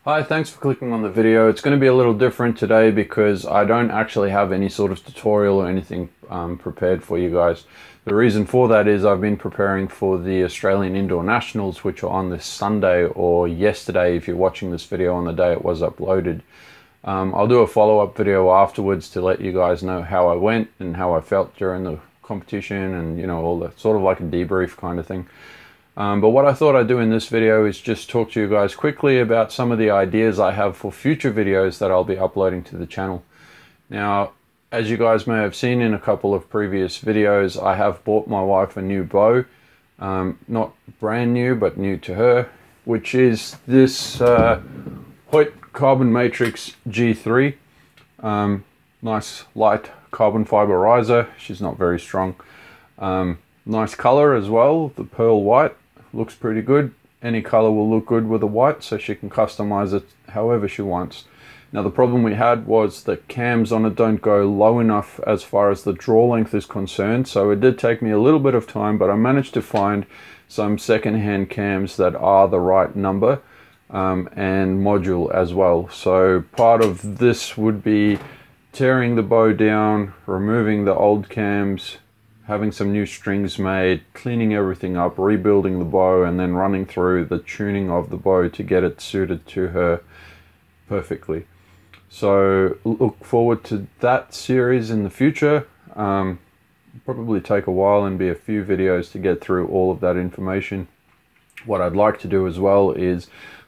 Hi, thanks for clicking on the video. It's going to be a little different today because I don't actually have any sort of tutorial or anything prepared for you guys. The reason for that is I've been preparing for the Australian Indoor Nationals, which are on this Sunday, or yesterday if you're watching this video on the day it was uploaded. I'll do a follow-up video afterwards to let you guys know how I went and how I felt during the competition, and you know, all that sort of like a debrief kind of thing. But what I thought I'd do in this video is just talk to you guys quickly about some of the ideas I have for future videos that I'll be uploading to the channel. Now, as you guys may have seen in a couple of previous videos, I have bought my wife a new bow. Not brand new, but new to her, which is this Hoyt Carbon Matrix G3. Nice light carbon fiber riser. She's not very strong. Nice color as well, the pearl white. Looks pretty good. Any color will look good with the white, so she can customize it however she wants. Now the problem we had was the cams on it don't go low enough as far as the draw length is concerned, so it did take me a little bit of time, but I managed to find some second-hand cams that are the right number and module as well. So part of this would be tearing the bow down, removing the old cams, having some new strings made, cleaning everything up, rebuilding the bow, and then running through the tuning of the bow to get it suited to her perfectly. So look forward to that series in the future. Probably take a while and be a few videos to get through all of that information. What I'd like to do as well is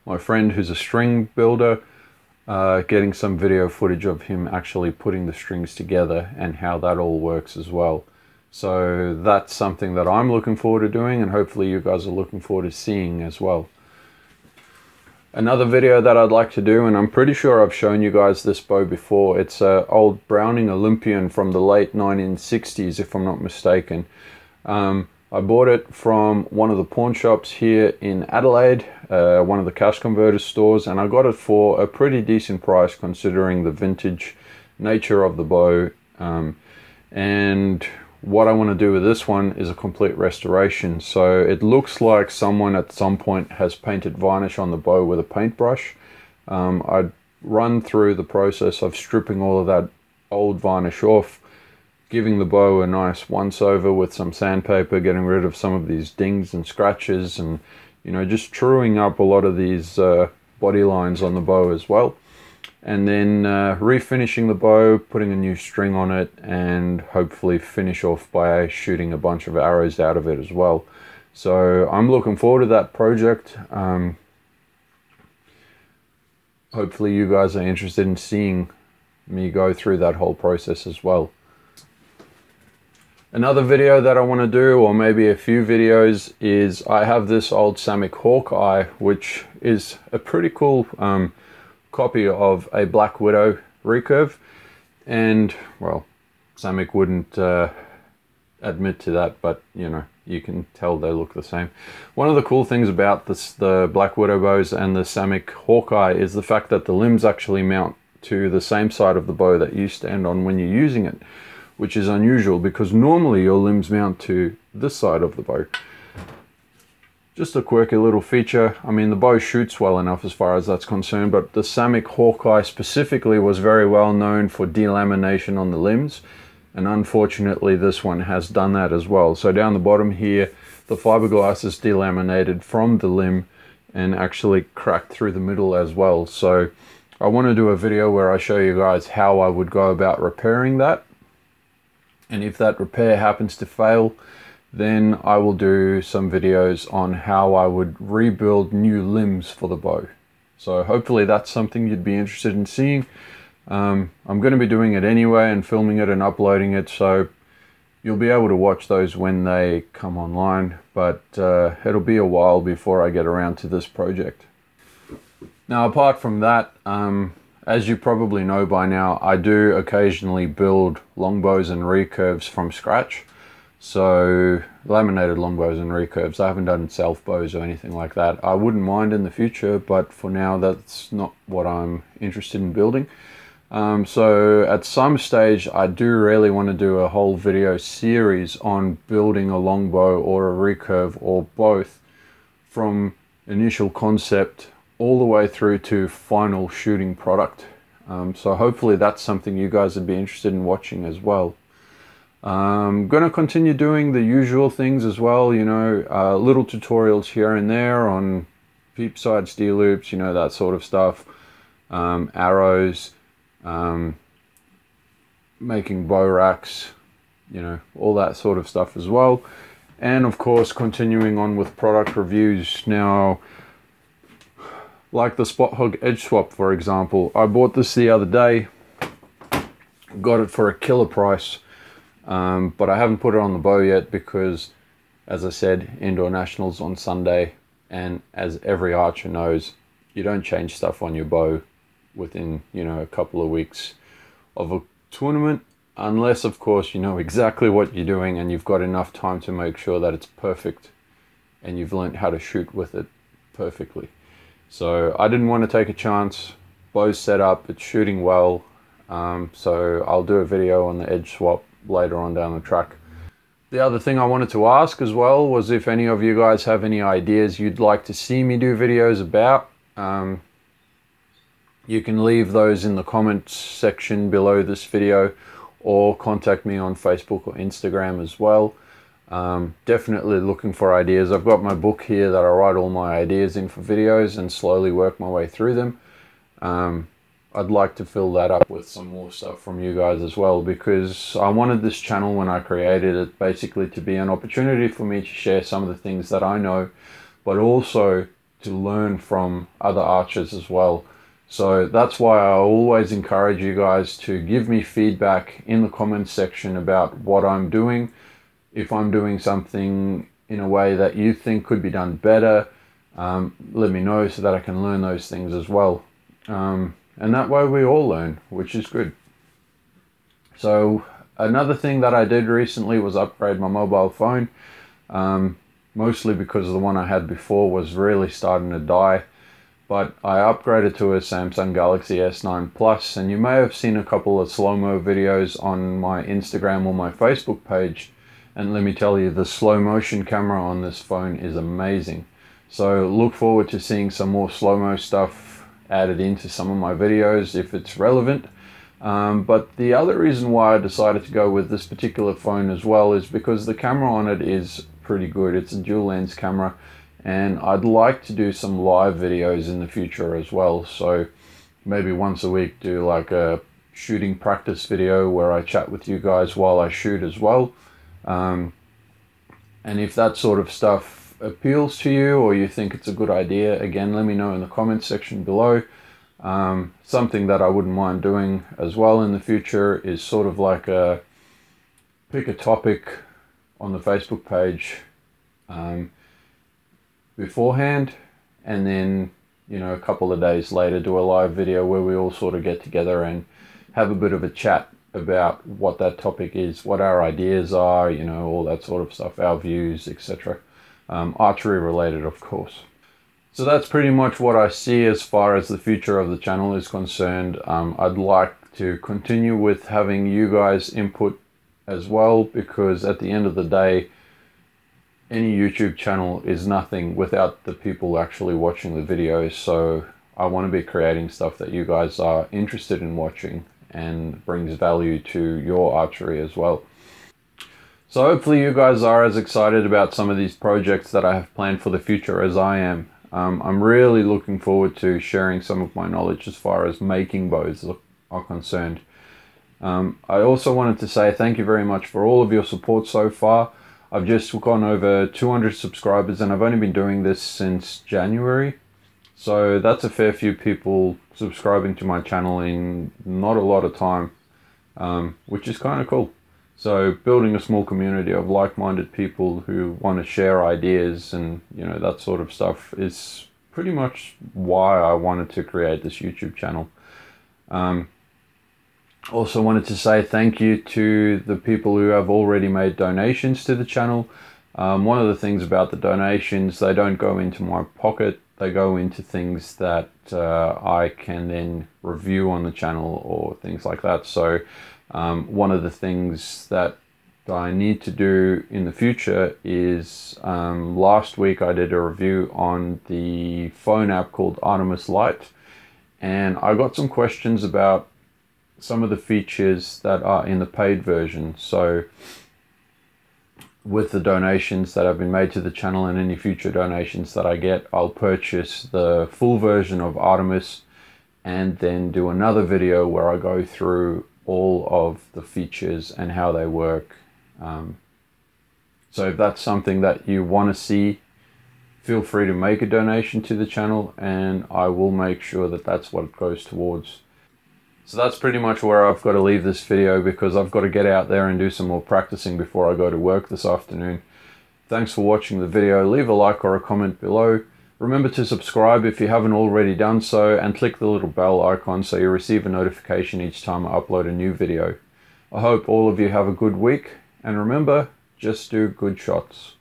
my friend who's a string builder, getting some video footage of him actually putting the strings together and how that all works as well. So that's something that I'm looking forward to doing, and hopefully you guys are looking forward to seeing as well. Another video that I'd like to do, and I'm pretty sure I've shown you guys this bow before, it's an old Browning Olympian from the late 1960s if I'm not mistaken. I bought it from one of the pawn shops here in Adelaide, one of the cash converter stores, and I got it for a pretty decent price considering the vintage nature of the bow. And what I want to do with this one is a complete restoration. So it looks like someone at some point has painted varnish on the bow with a paintbrush. I'd run through the process of stripping all of that old varnish off, giving the bow a nice once over with some sandpaper, getting rid of some of these dings and scratches, and you know, just truing up a lot of these body lines on the bow as well. And then refinishing the bow, putting a new string on it, and hopefully finish off by shooting a bunch of arrows out of it as well. So I'm looking forward to that project. Hopefully you guys are interested in seeing me go through that whole process as well. Another video that I want to do, or maybe a few videos, is I have this old Samick Hawkeye, which is a pretty cool copy of a Black Widow recurve, and well, Samick wouldn't admit to that, but you know, you can tell they look the same. One of the cool things about the Black Widow bows and the Samick Hawkeye is the fact that the limbs actually mount to the same side of the bow that you stand on when you're using it, which is unusual because normally your limbs mount to this side of the bow. Just a quirky little feature. I mean, the bow shoots well enough as far as that's concerned, but the Samick Hawkeye specifically was very well known for delamination on the limbs, and unfortunately this one has done that as well. So down the bottom here, the fiberglass is delaminated from the limb and actually cracked through the middle as well. So I want to do a video where I show you guys how I would go about repairing that, and if that repair happens to fail, then I will do some videos on how I would rebuild new limbs for the bow. So hopefully that's something you'd be interested in seeing. I'm going to be doing it anyway and filming it and uploading it, so you'll be able to watch those when they come online, but it'll be a while before I get around to this project. Now apart from that, as you probably know by now, I do occasionally build longbows and recurves from scratch. So laminated longbows and recurves. I haven't done self bows or anything like that. I wouldn't mind in the future, but for now that's not what I'm interested in building. So at some stage I do really want to do a whole video series on building a longbow or a recurve or both from initial concept all the way through to final shooting product. So hopefully that's something you guys would be interested in watching as well. I'm going to continue doing the usual things as well, you know, little tutorials here and there on peep side steel loops, you know, that sort of stuff, arrows, making bow racks, you know, all that sort of stuff as well. And of course continuing on with product reviews. Now, like the Spot Hog Edge Swap, for example, I bought this the other day, got it for a killer price. But I haven't put it on the bow yet because, as I said, indoor nationals on Sunday, and as every archer knows, you don't change stuff on your bow within, you know, a couple of weeks of a tournament, unless of course you know exactly what you're doing and you've got enough time to make sure that it's perfect and you've learned how to shoot with it perfectly. So I didn't want to take a chance. Bow's set up, it's shooting well, so I'll do a video on the edge swap later on down the track. The other thing I wanted to ask as well was if any of you guys have any ideas you'd like to see me do videos about. You can leave those in the comments section below this video or contact me on Facebook or Instagram as well. Definitely looking for ideas. I've got my book here that I write all my ideas in for videos and slowly work my way through them. I'd like to fill that up with some more stuff from you guys as well, because I wanted this channel when I created it basically to be an opportunity for me to share some of the things that I know, but also to learn from other archers as well. So that's why I always encourage you guys to give me feedback in the comments section about what I'm doing. If I'm doing something in a way that you think could be done better, let me know so that I can learn those things as well. And that way we all learn, which is good. So another thing that I did recently was upgrade my mobile phone, mostly because the one I had before was really starting to die. But I upgraded to a Samsung Galaxy S9 Plus, and you may have seen a couple of slow-mo videos on my Instagram or my Facebook page. And let me tell you, the slow motion camera on this phone is amazing. So look forward to seeing some more slow-mo stuff added into some of my videos if it's relevant. But the other reason why I decided to go with this particular phone as well is because the camera on it is pretty good. It's a dual lens camera, and I'd like to do some live videos in the future as well. So maybe once a week do like a shooting practice video where I chat with you guys while I shoot as well. And if that sort of stuff appeals to you or you think it's a good idea, again, let me know in the comments section below. Something that I wouldn't mind doing as well in the future is sort of like pick a topic on the Facebook page beforehand, and then, you know, a couple of days later do a live video where we all sort of get together and have a bit of a chat about what that topic is, what our ideas are, you know, all that sort of stuff, our views, etc. Archery related, of course. So that's pretty much what I see as far as the future of the channel is concerned. I'd like to continue with having you guys input as well, because at the end of the day, any YouTube channel is nothing without the people actually watching the videos. So I want to be creating stuff that you guys are interested in watching and brings value to your archery as well. So hopefully you guys are as excited about some of these projects that I have planned for the future as I am. I'm really looking forward to sharing some of my knowledge as far as making bows are concerned. I also wanted to say thank you very much for all of your support so far. I've just gone over 200 subscribers and I've only been doing this since January. So that's a fair few people subscribing to my channel in not a lot of time, which is kind of cool. So building a small community of like-minded people who want to share ideas and, you know, that sort of stuff is pretty much why I wanted to create this YouTube channel. Also wanted to say thank you to the people who have already made donations to the channel. One of the things about the donations, they don't go into my pocket. They go into things that I can then review on the channel or things like that. So one of the things that I need to do in the future is, last week I did a review on the phone app called Artemis Lite, and I got some questions about some of the features that are in the paid version. So with the donations that have been made to the channel and any future donations that I get, I'll purchase the full version of Artemis and then do another video where I go through all of the features and how they work. So if that's something that you want to see, feel free to make a donation to the channel and I will make sure that that's what it goes towards. So that's pretty much where I've got to leave this video, because I've got to get out there and do some more practicing before I go to work this afternoon. Thanks for watching the video. Leave a like or a comment below. Remember to subscribe if you haven't already done so, and click the little bell icon so you receive a notification each time I upload a new video. I hope all of you have a good week, and remember, just do good shots.